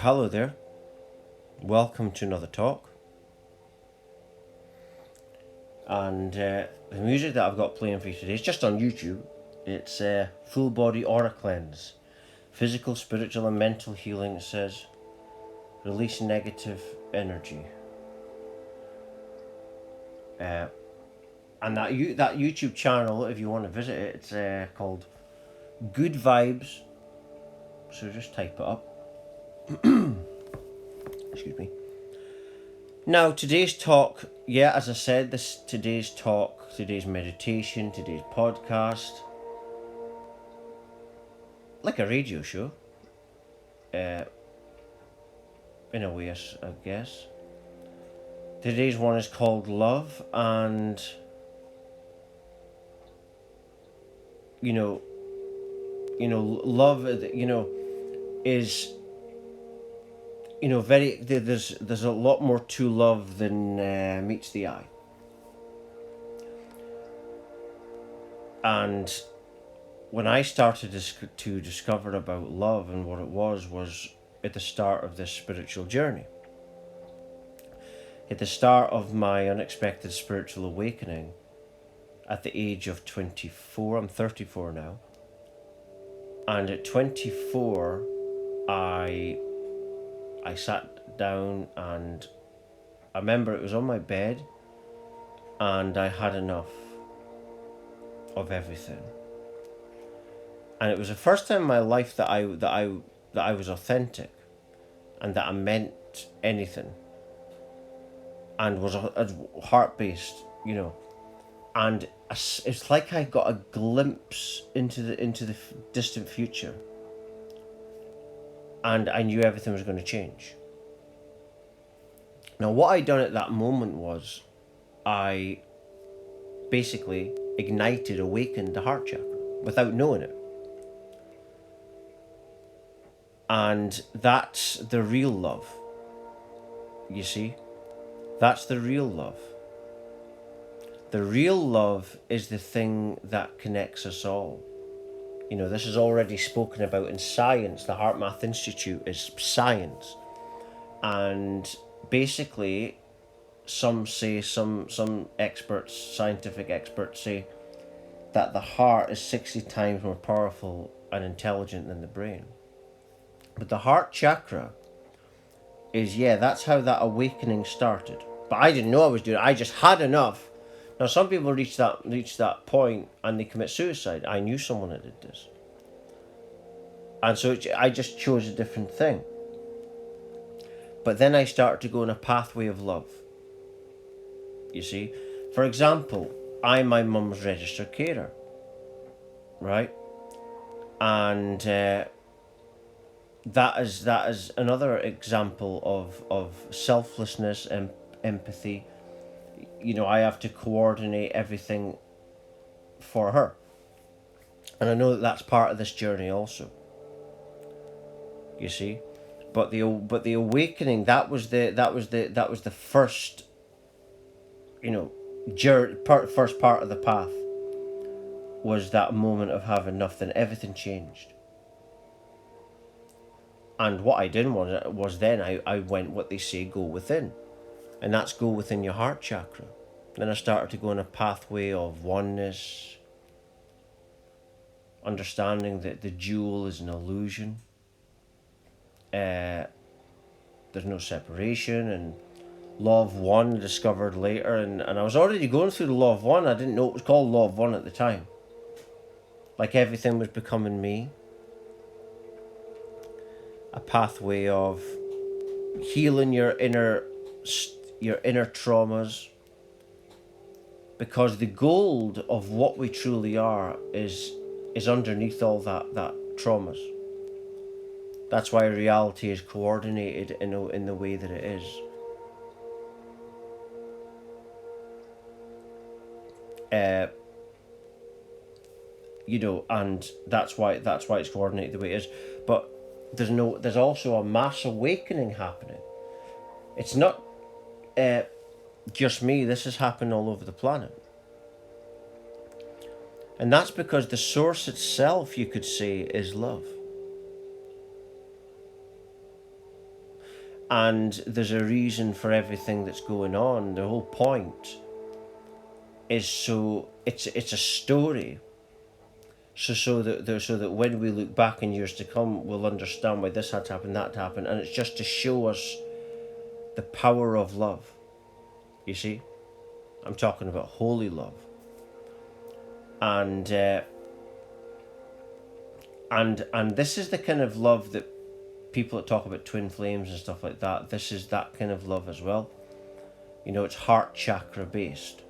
Hello there. Welcome to another talk. And the music that I've got playing for you today is just on YouTube. It's Full Body Aura Cleanse. Physical, spiritual, and mental healing, it says. Release negative energy. And that YouTube channel, if you want to visit it, it's called Good Vibes. So just type it up. Excuse me. Now, today's talk, as I said, today's meditation, today's podcast, like a radio show, in a way, I guess. Today's one is called Love, and love, is very there's a lot more to love than meets the eye. And when I started to discover about love and what it was at the start of this spiritual journey. At the start of my unexpected spiritual awakening, at the age of 24, I'm 34 now. And at 24, I sat down, and I remember it was on my bed, and I had enough of everything. And it was the first time in my life that I was authentic, and that I meant anything, and was heart-based, and it's like I got a glimpse into the distant future, and I knew everything was going to change. Now, what I done at that moment was I basically awakened the heart chakra without knowing it. And that's the real love. You see? That's the real love. The real love is the thing that connects us all. This is already spoken about in science. The HeartMath Institute is science. And basically, some experts, scientific experts say that the heart is 60 times more powerful and intelligent than the brain. But the heart chakra is, that's how that awakening started. But I didn't know I was doing it. I just had enough. Now, some people reach that point and they commit suicide. I knew someone that did this. And so I just chose a different thing. But then I started to go on a pathway of love. You see? For example, I'm my mum's registered carer. Right? And that is another example of selflessness and empathy. I have to coordinate everything for her, and I know that that's part of this journey also. You see, but the awakening, that was the first, first part of the path. Was that moment of having enough, then everything changed. And what I didn't want was then I went what they say, go within. And that's go within your heart chakra. Then I started to go on a pathway of oneness, understanding that the jewel is an illusion. There's no separation, and Law of One discovered later, and I was already going through the Law of One. I didn't know it was called Law of One at the time. Like everything was becoming me. A pathway of healing your inner traumas, because the gold of what we truly are is underneath all that traumas. That's why reality is coordinated in the way that it is. And that's why it's coordinated the way it is. But there's also a mass awakening happening. It's not just me. This is happening all over the planet. And that's because the source itself, you could say, is love. And there's a reason for everything that's going on. The whole point is so it's a story. So that when we look back in years to come, we'll understand why this had to happen, that happened, and it's just to show us the power of love. You see, I'm talking about holy love, and this is the kind of love that people that talk about twin flames and stuff like that. This is that kind of love as well. You know, it's heart chakra based.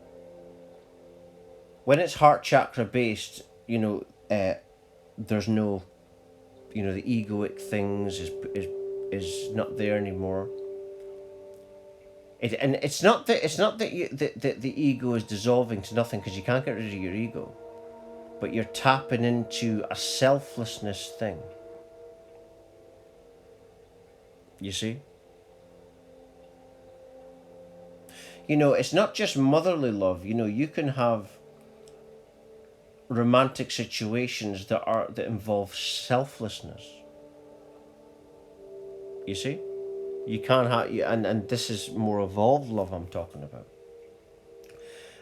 When it's heart chakra based, you know, there's no, you know, the egoic things is not there anymore. It's not that the ego is dissolving to nothing, because you can't get rid of your ego, but you're tapping into a selflessness thing. You see? You know, it's not just motherly love. You know, you can have romantic situations that involve selflessness. You see? You can't have, and this is more evolved love I'm talking about.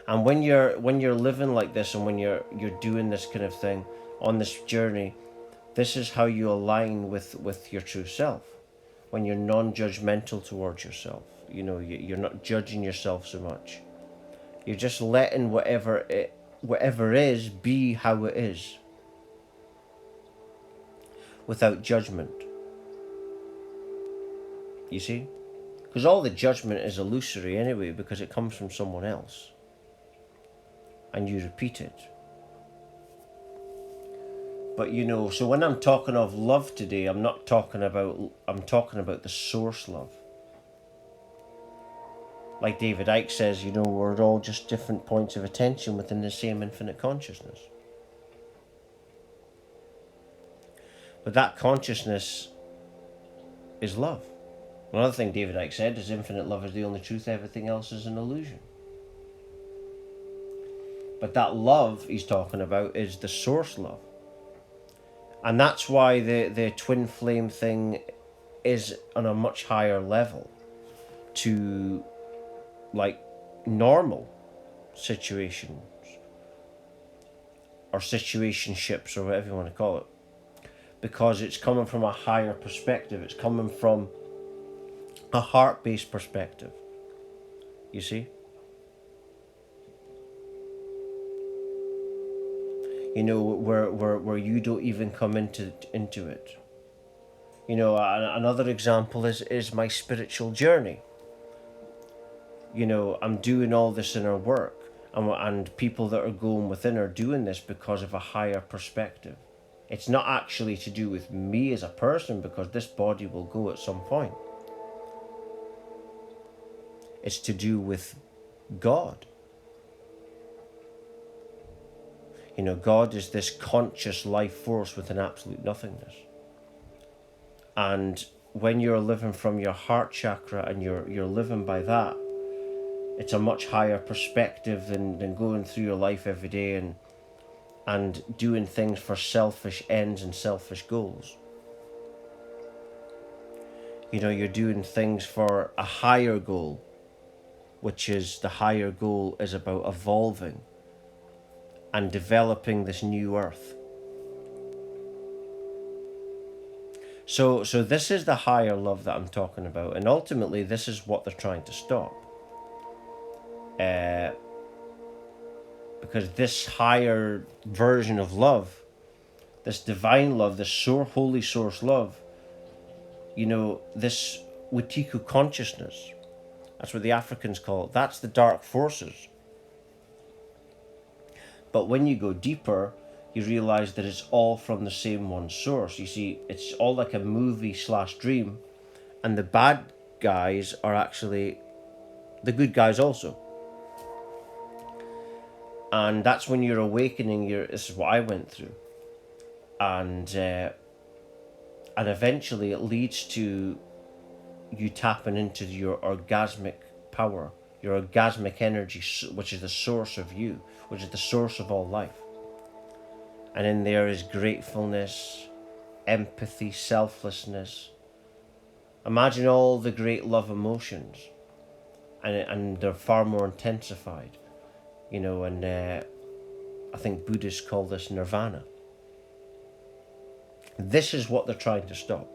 And when you're living like this, and when you're doing this kind of thing on this journey, this is how you align with your true self. When you're non-judgmental towards yourself, you know, you're not judging yourself so much. You're just letting whatever is be how it is, without judgment. You see? Because all the judgment is illusory anyway, because it comes from someone else. And you repeat it. But you know, so when I'm talking of love today, I'm talking about the source love. Like David Icke says, you know, we're all just different points of attention within the same infinite consciousness. But that consciousness is love. Another thing David Icke said is infinite love is the only truth, everything else is an illusion. But that love he's talking about is the source love. And that's why the twin flame thing is on a much higher level to like normal situations or situationships or whatever you want to call it. Because it's coming from a higher perspective. It's coming from a heart-based perspective. You see? You know, where you don't even come into it. You know, another example is my spiritual journey. You know, I'm doing all this inner work, and people that are going within are doing this because of a higher perspective. It's not actually to do with me as a person, because this body will go at some point. It's to do with God. You know, God is this conscious life force with an absolute nothingness. And when you're living from your heart chakra and you're living by that, it's a much higher perspective than going through your life every day and doing things for selfish ends and selfish goals. You know, you're doing things for a higher goal, which is the higher goal is about evolving and developing this new earth. So this is the higher love that I'm talking about, and ultimately this is what they're trying to stop. Because this higher version of love, this divine love, this holy source love, you know, this Wetiku consciousness, that's what the Africans call it, that's the dark forces. But when you go deeper, you realize that it's all from the same one source. You see, it's all like a movie / dream, and the bad guys are actually the good guys also. And that's when you're awakening. This is what I went through, and eventually it leads to you tapping into your orgasmic power, your orgasmic energy, which is the source of you, which is the source of all life. And in there is gratefulness, empathy, selflessness, Imagine all the great love emotions, and they're far more intensified, and I think Buddhists call this nirvana. This is what they're trying to stop.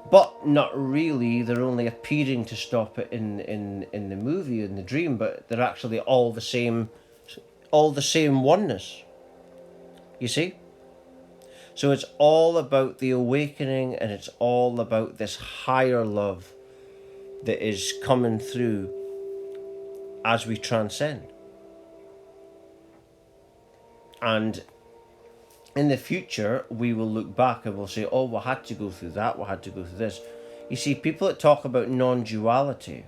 But not really, they're only appearing to stop it in the movie, in the dream, but they're actually all the same oneness. You see? So it's all about the awakening, and it's all about this higher love that is coming through as we transcend. And in the future, we will look back and we'll say, oh, we had to go through that, we had to go through this. You see, people that talk about non-duality,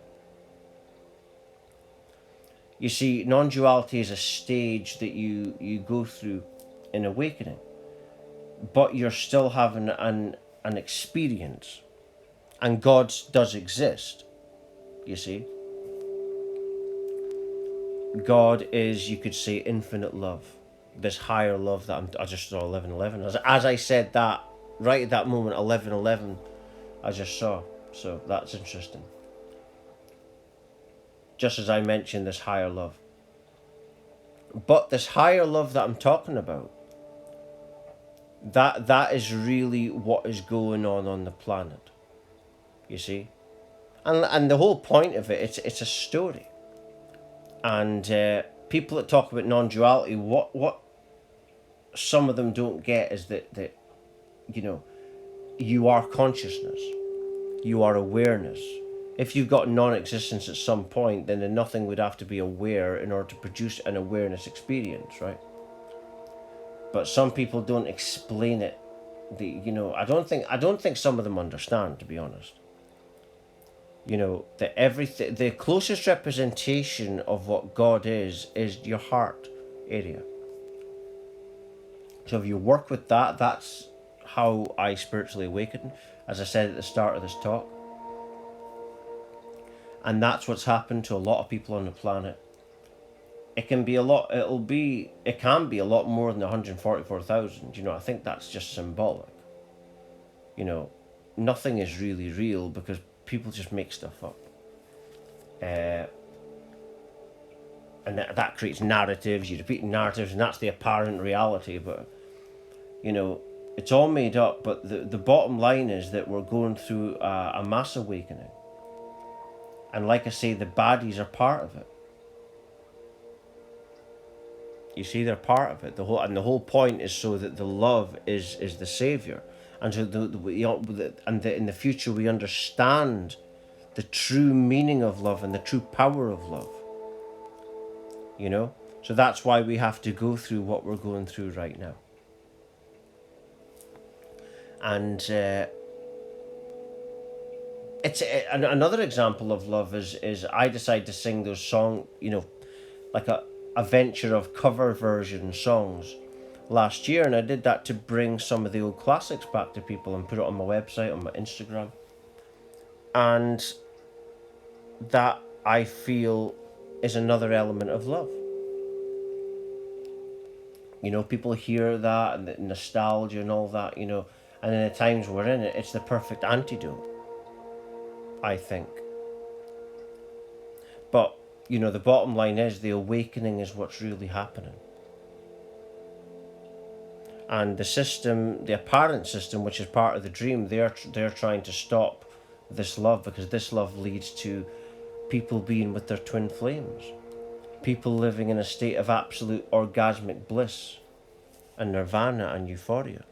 you see, non-duality is a stage that you go through in awakening, but you're still having an experience, and God does exist. You see, God is, you could say, infinite love, this higher love that I just saw 11:11. As I said that, right at that moment, 11:11, I just saw. So that's interesting. Just as I mentioned, this higher love. But this higher love that I'm talking about, that is really what is going on the planet. You see, and the whole point of it, it's a story. And people that talk about non-duality, what some of them don't get is that you are consciousness, you are awareness. If you've got non-existence at some point, then nothing would have to be aware in order to produce an awareness experience, right? But some people don't explain it. I don't think some of them understand, to be honest. That everything, the closest representation of what God is your heart area. So if you work with that, that's how I spiritually awaken, as I said at the start of this talk. And that's what's happened to a lot of people on the planet. It can be a lot, it can be a lot more than 144,000. I think that's just symbolic. Nothing is really real because people just make stuff up. And that creates narratives, you repeat narratives, and that's the apparent reality. But, it's all made up. But the bottom line is that we're going through a mass awakening. And like I say, the baddies are part of it. You see, they're part of it. The whole point is so that the love is the savior, and so in the future we understand the true meaning of love and the true power of love. So that's why we have to go through what we're going through right now. And it's another example of love is I decide to sing those songs, like a venture of cover version songs last year, and I did that to bring some of the old classics back to people and put it on my website, on my Instagram. And that, I feel, is another element of love. People hear that and the nostalgia and all that, and in the times we're in, it's the perfect antidote, I think. But, the bottom line is the awakening is what's really happening. And the system, the apparent system, which is part of the dream, they're trying to stop this love, because this love leads to people being with their twin flames. People living in a state of absolute orgasmic bliss and nirvana and euphoria.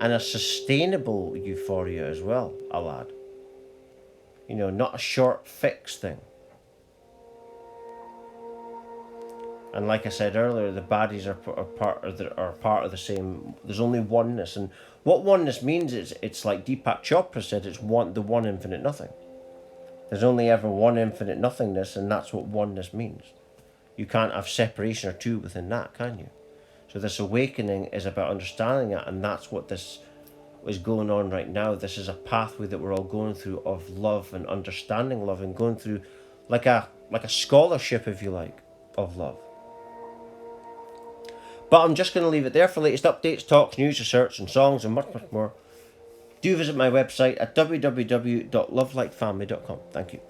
And a sustainable euphoria as well, I'll add. Not a short fix thing. And like I said earlier, the baddies are part of the same. There's only oneness, and what oneness means is it's like Deepak Chopra said, it's the one infinite nothing. There's only ever one infinite nothingness, and that's what oneness means. You can't have separation or two within that, can you? So this awakening is about understanding that, and that's what this is going on right now. This is a pathway that we're all going through of love and understanding love, and going through like a scholarship, if you like, of love. But I'm just going to leave it there. For latest updates, talks, news, research, and songs, and much, much more, do visit my website at www.lovelightfamily.com. Thank you.